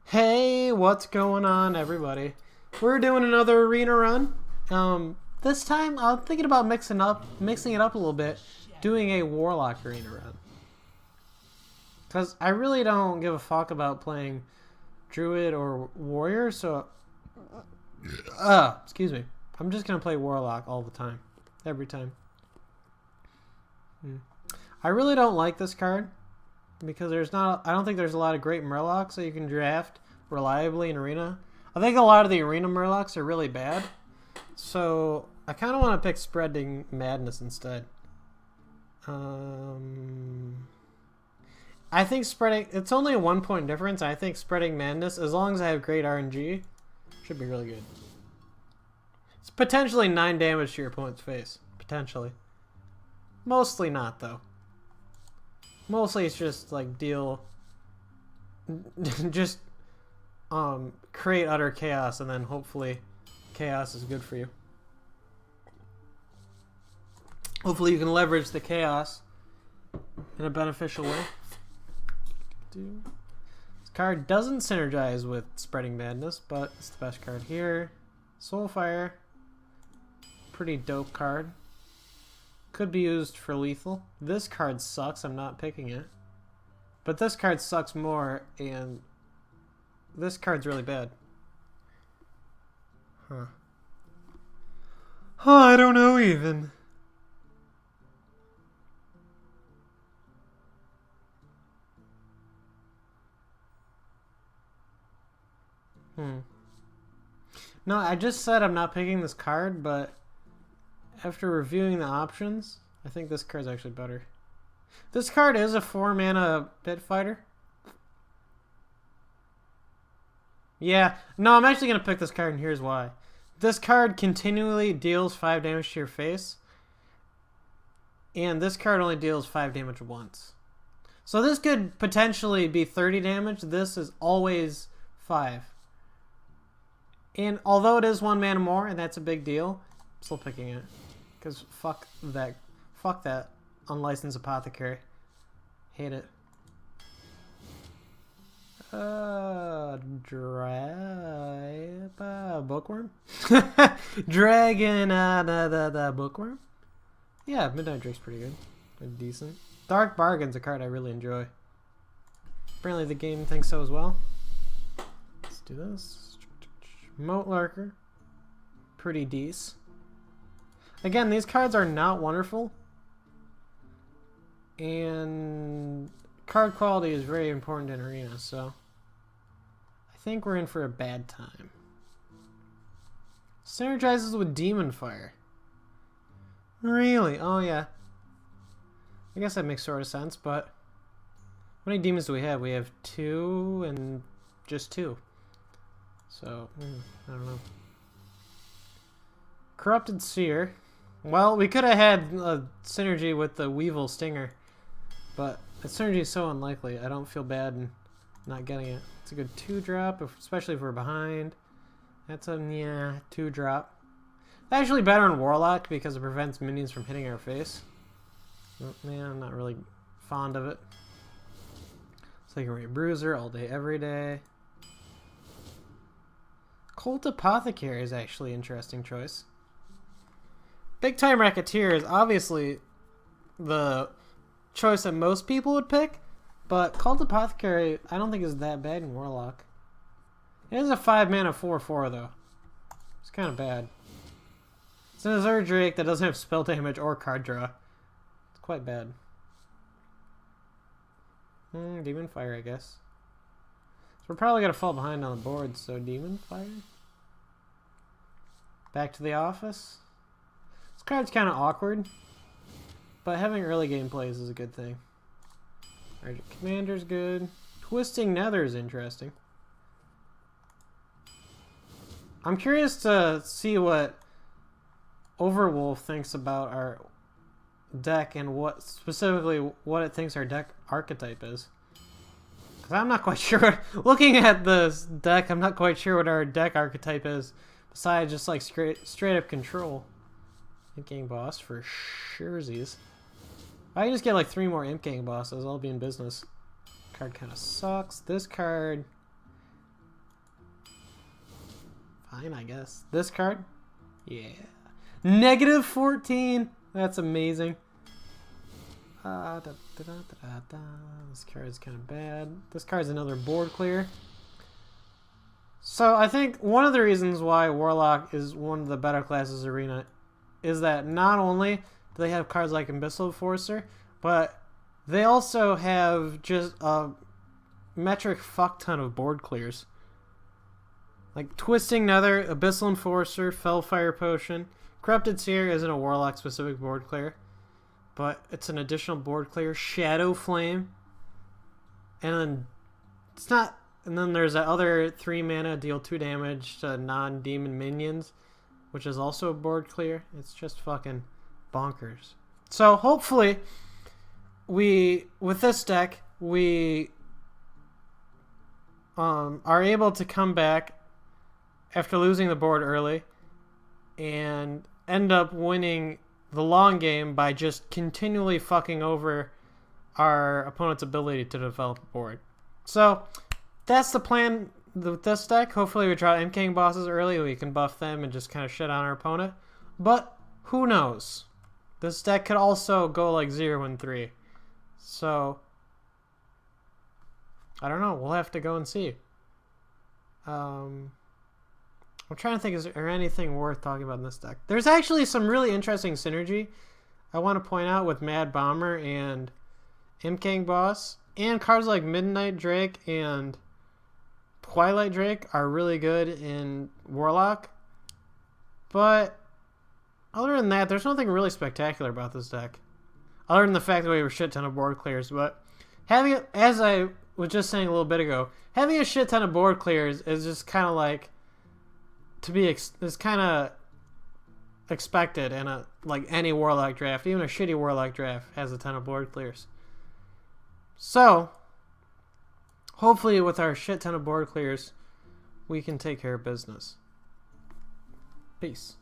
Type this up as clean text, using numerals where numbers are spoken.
Hey, what's going on, everybody? We're doing another arena run. This time I'm thinking about mixing it up a little bit, doing a warlock arena run. Cause I really don't give a fuck about playing druid or warrior, so excuse me. I'm just gonna play warlock all the time, every time. I really don't like this card because I don't think there's a lot of great murlocs that you can draft reliably in arena. I think a lot of the arena murlocs are really bad, so I kind of want to pick Spreading Madness instead. I think it's only a 1 point difference. I think Spreading Madness, as long as I have great RNG, should be really good. It's potentially 9 damage to your opponent's face. Potentially. Mostly not, though. Mostly it's just like just create utter chaos, and then hopefully chaos is good for you. Hopefully you can leverage the chaos in a beneficial way. This card doesn't synergize with Spreading Madness, but it's the best card here. Soulfire, pretty dope card. Could be used for lethal. This card sucks, I'm not picking it. But this card sucks more, and this card's really bad. Huh. Oh, I don't know even. No, I just said I'm not picking this card, but after reviewing the options, I think this card's actually better. This card is a 4-mana pit fighter. Yeah, no, I'm actually going to pick this card, and here's why. This card continually deals 5 damage to your face, and this card only deals 5 damage once. So this could potentially be 30 damage. This is always 5. And although it is 1 mana more, and that's a big deal, I'm still picking it. Because fuck that unlicensed apothecary. Hate it. Bookworm? Dragon, the bookworm? Yeah, Midnight Drake's pretty good. Pretty decent. Dark Bargain's a card I really enjoy. Apparently the game thinks so as well. Let's do this. Moat Lurker. Pretty decent. Again, these cards are not wonderful. And card quality is very important in Arena, so I think we're in for a bad time. Synergizes with Demon Fire. Really? Oh, yeah. I guess that makes sort of sense, but how many demons do we have? We have 2 and just 2. So, I don't know. Corrupted Seer. Well, we could have had a synergy with the Weevil Stinger, but the synergy is so unlikely. I don't feel bad in not getting it. It's a good 2-drop, especially if we're behind. That's a 2-drop. Actually better in Warlock because it prevents minions from hitting our face. Oh, man, I'm not really fond of it. Second Rate Bruiser all day, every day. Cult Apothecary is actually an interesting choice. Big Time Racketeer is obviously the choice that most people would pick, but Cult Apothecary I don't think is that bad in Warlock. It is a 5-mana 4/4 though. It's kind of bad. It's an Azure Drake that doesn't have spell damage or card draw. It's quite bad. Demon Fire, I guess. So we're probably going to fall behind on the board, so Demon Fire. Back to the office. This card's kind of awkward, but having early game plays is a good thing. Argent Commander's good. Twisting Nether is interesting. I'm curious to see what Overwolf thinks about our deck and what it thinks our deck archetype is. Because I'm not quite sure. Looking at this deck, I'm not quite sure what our deck archetype is, besides just like straight up control. Imp Gang Boss for surezies. If I can just get like 3 more Imp Gang Bosses, I'll be in business. Card kind of sucks. This card Fine, I guess. This card? Yeah. Negative 14. That's amazing. This card is kind of bad. This card is another board clear. So I think one of the reasons why Warlock is one of the better classes Arena is that not only do they have cards like Abyssal Enforcer, but they also have just a metric fuck ton of board clears. Like Twisting Nether, Abyssal Enforcer, Fellfire Potion. Corrupted Seer isn't a Warlock specific board clear, but it's an additional board clear. Shadow Flame. And then it's not, and then there's that other 3 mana, deal 2 damage to non-demon minions, which is also a board clear. It's just fucking bonkers. So hopefully with this deck, we are able to come back after losing the board early and end up winning the long game by just continually fucking over our opponent's ability to develop a board. So that's the plan with this deck. Hopefully we draw M-King bosses early. We can buff them and just kind of shit on our opponent. But who knows? This deck could also go like 0-3. So I don't know. We'll have to go and see. I'm trying to think, is there anything worth talking about in this deck? There's actually some really interesting synergy I want to point out with Mad Bomber and M-King Boss. And cards like Midnight Drake and Twilight Drake are really good in Warlock. But other than that, there's nothing really spectacular about this deck. Other than the fact that we have a shit ton of board clears. But having it, as I was just saying a little bit ago, having a shit ton of board clears is just kind of like is kind of expected in a like any Warlock draft. Even a shitty Warlock draft has a ton of board clears. So hopefully with our shit ton of board clears, we can take care of business. Peace.